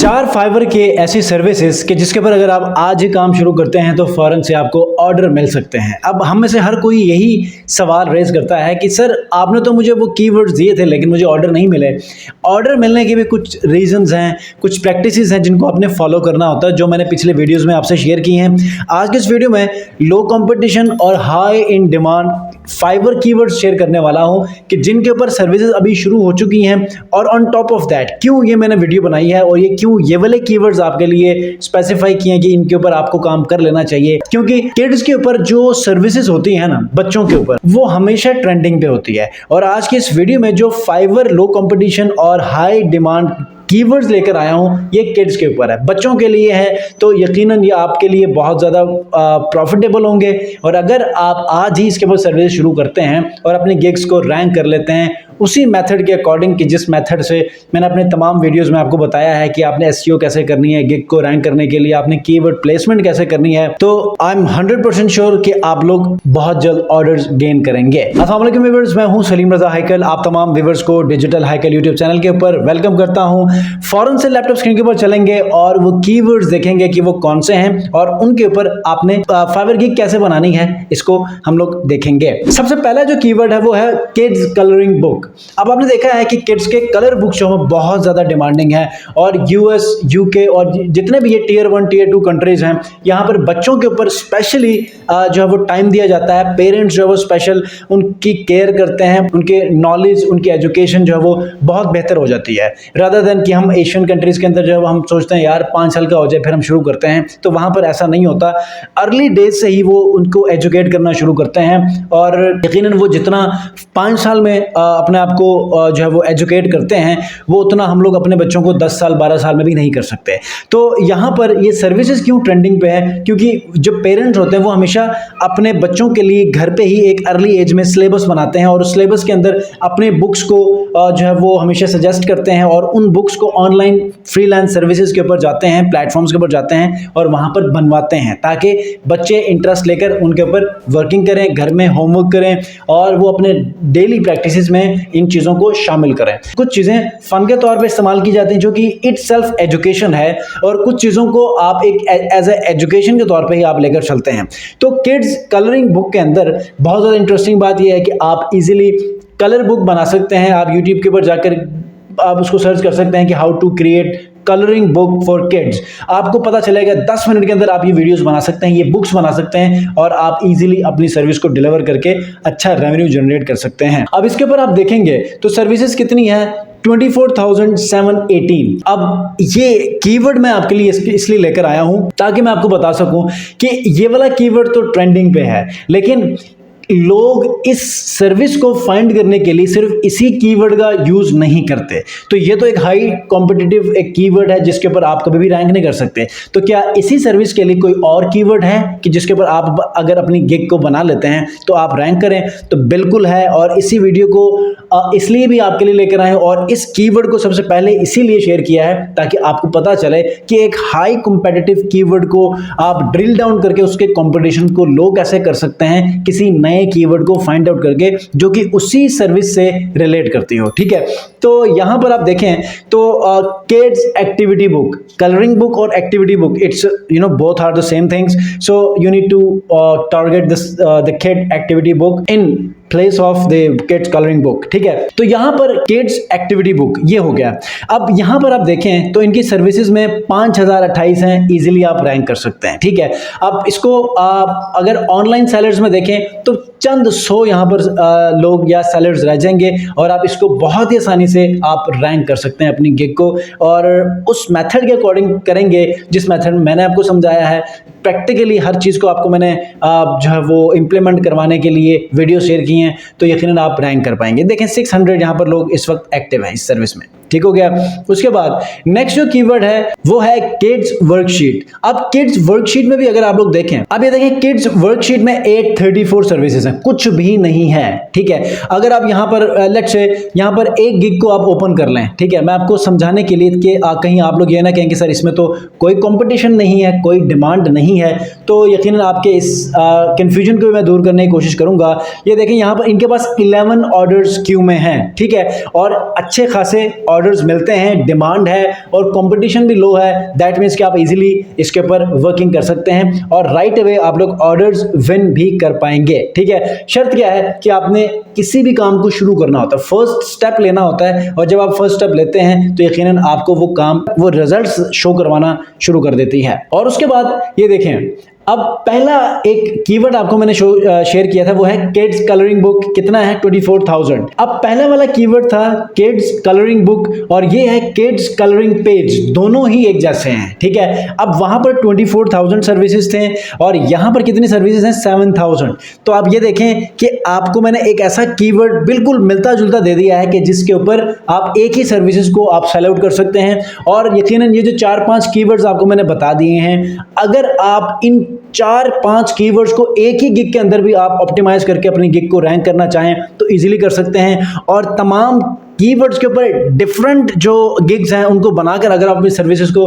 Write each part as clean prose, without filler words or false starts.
4 fibre के ऐसी services कि जिसके ऊपर अगर आप आज ही काम शुरू करते हैं तो फौरन से आपको ऑर्डर मिल सकते हैं। अब हम में से हर कोई यही सवाल रेज करता है कि सर आपने तो मुझे वो कीवर्ड्स दिए थे लेकिन मुझे ऑर्डर नहीं मिले। ऑर्डर मिलने के भी कुछ रीजंस हैं, कुछ प्रैक्टिसेस हैं जिनको आपने फॉलो करना होता है, जो मैंने पिछले वीडियोस में आपसे शेयर की हैं। आज के इस वीडियो में लो कंपटीशन और high in demand Fiverr keywords share करने वाला हूं कि जिनके ऊपर सर्विसेज अभी शुरू हो चुकी हैं, और ऑन टॉप ऑफ दैट क्यों ये मैंने वीडियो बनाई है और ये क्यों ये वाले कीवर्ड्स आपके लिए स्पेसिफाई किए हैं कि इनके ऊपर आपको काम कर लेना चाहिए। क्योंकि किड्स के ऊपर जो सर्विसेज होती है ना, बच्चों के ऊपर, वो हमेशा ट्रेंडिंग पे होती है। और आज की इस वीडियो में जो फाइवर लो कंपटीशन और हाई डिमांड कीवर्ड्स लेकर आया हूं, ये किड्स के ऊपर है, बच्चों के लिए है, तो यकीनन ये आपके लिए बहुत ज़्यादा प्रॉफिटेबल होंगे। और अगर आप आज ही इसके ऊपर सर्विस शुरू करते हैं और अपने गिग्स को रैंक कर लेते हैं उसी मेथड के अकॉर्डिंग कि जिस मेथड से मैंने अपने तमाम वीडियोस में आपको बताया है कि आपने एसईओ कैसे करनी है, गिग को रैंक करने के लिए आपने कीवर्ड प्लेसमेंट कैसे करनी है, तो आई एम 100% श्योर कि आप लोग बहुत जल्द ऑर्डर्स गेन करेंगे। अस्सलाम वालेकुम व्यूअर्स, मैं हूं सलीम रजा हैकल। आप तमाम व्यूअर्स को डिजिटल हैकल यूट्यूब चैनल के ऊपर वेलकम करता हूं। फौरन से लैपटॉप स्क्रीन के ऊपर चलेंगे और वो कीवर्ड्स देखेंगे कि वो कौन से हैं और उनके ऊपर आपने फाइवर गिग कैसे बनानी है, इसको हम लोग देखेंगे। सबसे पहला जो कीवर्ड है वो है किड्स कलरिंग बुक। अब आपने देखा है कि किड्स के कलर बुक जो है बहुत ज़्यादा डिमांडिंग है, और यूएस, यूके और जितने भी ये टियर 1 टियर 2 कंट्रीज हैं, यहाँ पर बच्चों के ऊपर स्पेशली जो है वो टाइम दिया जाता है। पेरेंट्स जो है वो स्पेशल उनकी केयर करते हैं, उनके नॉलेज, उनकी एजुकेशन जो है वो बहुत बेहतर हो जाती है, रादर देन कि हम एशियन कंट्रीज के अंदर जो है हम सोचते हैं यार 5 साल का हो जाए फिर हम शुरू करते हैं, तो वहाँ पर ऐसा नहीं होता। अर्ली डेज से ही वो उनको एजुकेट करना शुरू करते हैं, और यकीनन वो जितना 5 साल में अपने आप को जो है वो एजुकेट करते हैं, वो उतना हम लोग अपने बच्चों को 10 साल 12 साल में भी नहीं कर सकते। तो यहाँ पर ये सर्विसेज क्यों ट्रेंडिंग पे है, क्योंकि जो पेरेंट्स होते हैं वो हमेशा अपने बच्चों के लिए घर पे ही एक अर्ली एज में सिलेबस बनाते हैं, और उस सिलेबस के अंदर अपने बुक्स को जो है वो हमेशा सजेस्ट करते हैं, और उन बुक्स को ऑनलाइन फ्रीलांस सर्विसेज के ऊपर जाते हैं, प्लेटफॉर्म्स के ऊपर जाते हैं और वहाँ पर बनवाते हैं, ताकि बच्चे इंटरेस्ट लेकर उनके ऊपर वर्किंग करें, घर में होमवर्क करें और वो अपने डेली प्रैक्टिसेस में इन चीज़ों को शामिल करें। कुछ चीज़ें फन के तौर पे इस्तेमाल की जाती हैं जो कि इट सेल्फ एजुकेशन है, और कुछ चीज़ों को आप एक एज ए एजुकेशन के तौर पे ही आप लेकर चलते हैं। तो किड्स कलरिंग बुक के अंदर बहुत ज़्यादा इंटरेस्टिंग बात यह है कि आप इजीली कलर बुक बना सकते हैं। आप यूट्यूब के ऊपर जाकर आप उसको सर्च कर सकते हैं कि how to create colouring book for kids. आपको पता चलेगा 10 मिनट के अंदर आप ये वीडियोस बना सकते हैं, ये बुक्स बना सकते हैं, और आप इजीली अपनी सर्विस को डिलीवर करके अच्छा रेवेन्यू जनरेट कर सकते हैं। अब इसके ऊपर आप देखेंगे तो सर्विसेज कितनी है, 24,718। अब ये कीवर्ड मैं आपके लिए इसलिए लेकर आया हूं ताकि मैं आपको बता सकूं कि ये वाला कीवर्ड तो ट्रेंडिंग पे है, लेकिन लोग इस सर्विस को फाइंड करने के लिए सिर्फ इसी कीवर्ड का यूज नहीं करते। तो ये तो एक हाई कॉम्पिटिटिव एक कीवर्ड है जिसके ऊपर आप कभी भी रैंक नहीं कर सकते। तो क्या इसी सर्विस के लिए कोई और कीवर्ड है कि जिसके ऊपर आप अगर अपनी गिग को बना लेते हैं तो आप रैंक करें? तो बिल्कुल है, और इसी वीडियो को इसलिए भी आपके लिए लेकर आए, और इस कीवर्ड को सबसे पहले इसीलिए शेयर किया है ताकि आपको पता चले कि एक हाई कॉम्पिटिटिव कीवर्ड को आप ड्रिल डाउन करके उसके कॉम्पिटिशन को लो कैसे कर सकते हैं, किसी नए कीवर्ड को फाइंड आउट करके जो कि उसी सर्विस से रिलेट करती हो। ठीक है, तो यहां पर आप देखें तो kids activity book, colouring book और activity book, it's both are the same things, so you need to target this the kid activity book in place of the kids colouring book. ठीक है, तो यहां पर किड्स एक्टिविटी बुक ये हो गया। अब यहां पर आप देखें तो इनकी सर्विसेज में 5028 हैं, इजीली आप रैंक कर सकते हैं। ठीक है, अब इसको आप अगर ऑनलाइन सेलर्स में देखें तो चंद 100 यहां पर लोग या सेलर्स रह जाएंगे, और आप इसको बहुत ही आसानी से आप रैंक कर सकते हैं अपनी गिग को, और उस मेथड के अकॉर्डिंग करेंगे जिस मेथड मैंने आपको समझाया है। प्रैक्टिकली हर चीज़ को आपको मैंने जो है वो इम्प्लीमेंट करवाने के लिए वीडियो शेयर किए हैं, तो यकीनन आप रैंक कर पाएंगे। देखें 600 यहाँ पर लोग इस वक्त एक्टिव हैं इस सर्विस में। ठीक हो गया। उसके बाद नेक्स्ट जो कीवर्ड है वो है किड्स वर्कशीट। अब किड्स वर्कशीट में भी अगर आप लोग देखें, अब ये देखें किड्स वर्कशीट में 834 सर्विसेज हैं, कुछ भी नहीं है। ठीक है, अगर आप यहाँ पर लेट्स से यहाँ पर एक गिग को आप ओपन कर लें, ठीक है, मैं आपको समझाने के लिए कि कहीं आप लोग ये ना कहेंगे सर इसमें तो कोई कंपटीशन नहीं है, कोई डिमांड नहीं है, तो यकीनन आपके इस कंफ्यूजन को मैं दूर करने की कोशिश करूंगा। ये देखें यहाँ पर इनके पास 11 ऑर्डर्स क्यू में हैं, ठीक है, और अच्छे खासे ऑर्डर्स मिलते हैं, डिमांड है और कंपटीशन भी लो है, दैट मीन्स कि आप इजीली इसके ऊपर वर्किंग कर सकते हैं और राइट अवे आप लोग ऑर्डर्स विन भी कर पाएंगे। ठीक है, शर्त क्या है कि आपने किसी भी काम को शुरू करना होता है, फर्स्ट स्टेप लेना होता है और जब आप फर्स्ट स्टेप लेते हैं तो यकीनन आपको वो काम, वो रिजल्ट्स शो करवाना शुरू कर देती है। और उसके बाद ये देखें, अब पहला एक कीवर्ड आपको मैंने शेयर किया था, वो है किड्स कलरिंग बुक। कितना है? 24,000। अब पहला वाला कीवर्ड था किड्स कलरिंग बुक और ये है किड्स कलरिंग पेज, दोनों ही एक जैसे हैं। ठीक है, अब वहां पर 24,000 सर्विसेज थे और यहां पर कितनी सर्विसेज हैं? 7,000। तो आप ये देखें कि आपको मैंने एक ऐसा कीवर्ड बिल्कुल मिलता जुलता दे दिया है कि जिसके ऊपर आप एक ही सर्विसेज को आप सेल आउट कर सकते हैं। और यकीनन ये जो 4-5 कीवर्ड्स आपको मैंने बता दिए हैं, अगर आप इन 4-5 कीवर्ड्स को एक ही गिग के अंदर भी आप ऑप्टिमाइज करके अपनी गिग को रैंक करना चाहें तो इजीली कर सकते हैं। और तमाम कीवर्ड्स के ऊपर डिफरेंट जो गिग्स हैं उनको बनाकर अगर आप अपनी सर्विसेज को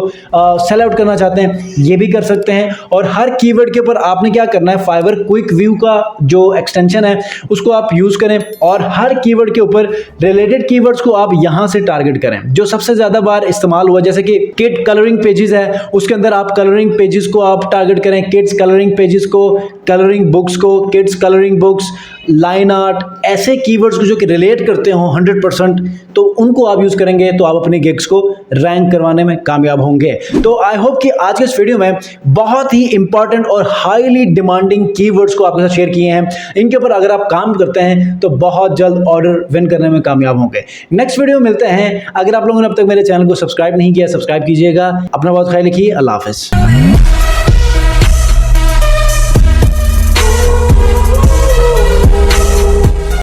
सेल आउट करना चाहते हैं ये भी कर सकते हैं। और हर कीवर्ड के ऊपर आपने क्या करना है, फाइवर क्विक व्यू का जो एक्सटेंशन है उसको आप यूज करें और हर कीवर्ड के ऊपर रिलेटेड कीवर्ड्स को आप यहां से टारगेट करें जो सबसे ज्यादा बार इस्तेमाल हुआ। जैसे कि किड कलरिंग पेजेस है, उसके अंदर आप कलरिंग पेजेस को आप टारगेट करें, किड्स कलरिंग पेजेस को, कलरिंग बुक्स को, kids colouring books, line art, ऐसे कीवर्ड्स को जो कि रिलेट करते हो 100%, तो उनको आप यूज करेंगे तो आप अपने गिग्स को रैंक करवाने में कामयाब होंगे। तो आई होप कि आज के इस वीडियो में बहुत ही इंपॉर्टेंट और हाईली डिमांडिंग कीवर्ड्स को आपके साथ शेयर किए हैं। इनके ऊपर अगर आप काम करते हैं तो बहुत जल्द ऑर्डर विन करने में कामयाब होंगे। नेक्स्ट वीडियो में मिलते हैं। अगर आप लोगों ने अब तक मेरे चैनल को सब्सक्राइब नहीं किया, सब्सक्राइब कीजिएगा। अपना बहुत ख्याल रखिए। अल्लाह हाफिज।